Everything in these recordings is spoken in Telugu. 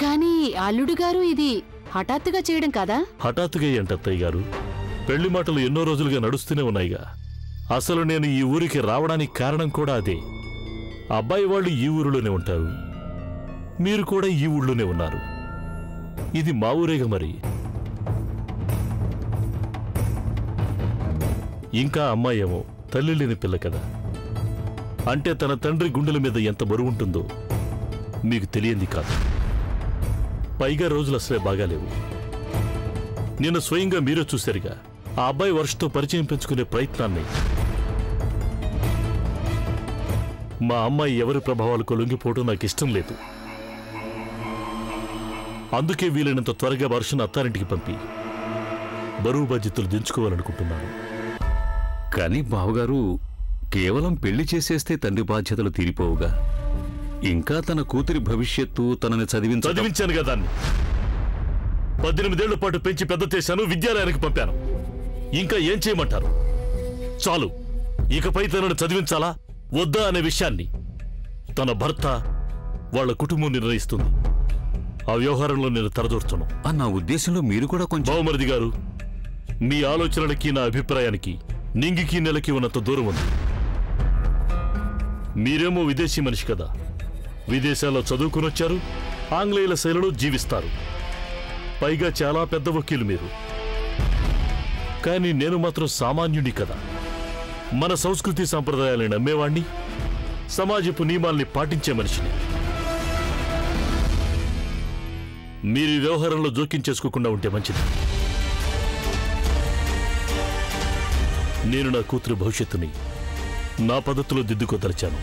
కానీ అల్లుడు గారు ఇది హఠాత్తుగా చేయడం కదా? హఠాత్తుగా ఏంటత్తయ్య గారు? పెళ్లి మాటలు ఎన్నో రోజులుగా నడుస్తూనే ఉన్నాయిగా. అసలు నేను ఈ ఊరికి రావడానికి కారణం కూడా అదే. అబ్బాయి వాళ్ళు ఈ ఊరిలోనే ఉంటారు, మీరు కూడా ఈ ఊళ్ళోనే ఉన్నారు. ఇది మా ఊరేగా మరి. ఇంకా అమ్మాయి ఏమో తల్లి లేని పిల్ల కదా. అంటే తన తండ్రి గుండెల మీద ఎంత బరువుంటుందో మీకు తెలియంది కాదు. పైగా రోజులు అసలే బాగాలేవు. నిన్న స్వయంగా మీరే చూశారుగా ఆ అబ్బాయి వర్షతో పరిచయం పెంచుకునే ప్రయత్నాన్ని. మా అమ్మాయి ఎవరి ప్రభావాలకు లొంగిపోవడం నాకు ఇష్టం లేదు. అందుకే వీలైనంత త్వరగా వర్షను అత్తారింటికి పంపి బరువు బాధ్యతలు దించుకోవాలనుకుంటున్నాను. కానీ బావగారు, కేవలం పెళ్లి చేసేస్తే తండ్రి బాధ్యతలు తీరిపోవుగా. ఇంకా తన కూతురి భవిష్యత్తు తనని చదివించాను కదా. 18 ఏళ్ల పాటు పెంచి పెద్ద చేశాను, విద్యాలయానికి పంపాను. ఇంకా ఏం చేయమంటారు? చాలు. ఇకపై తనను చదివించాలా వద్దా అనే విషయాన్ని తన భర్త, వాళ్ళ కుటుంబం నిర్ణయిస్తుంది. ఆ వ్యవహారంలో నేను తరదూర్చను. నా ఉద్దేశంలో మీరు కూడా కొంచెం. బావమరిది గారు, మీ ఆలోచనలకి నా అభిప్రాయానికి నింగికి నెలకి ఉన్నంత దూరం ఉంది. మీరేమో విదేశీ మనిషి కదా, విదేశాల్లో చదువుకునొచ్చారు, ఆంగ్లేయుల శైలిలో జీవిస్తారు. పైగా చాలా పెద్ద వకీలు మీరు. కానీ నేను మాత్రం సామాన్యుడి కదా. మన సంస్కృతి సంప్రదాయాలను నమ్మేవాణ్ణి, సమాజపు నియమాల్ని పాటించే మనిషిని. మీరు ఈ వ్యవహారంలో జోక్యం చేసుకోకుండా ఉంటే మంచిది. నేను నా కూతురు భవిష్యత్తుని నా పద్ధతిలో దిద్దుకోదలిచాను.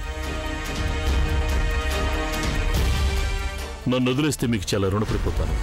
నన్ను వదిలేస్తే మీకు చాలా రుణపడిపోతాను.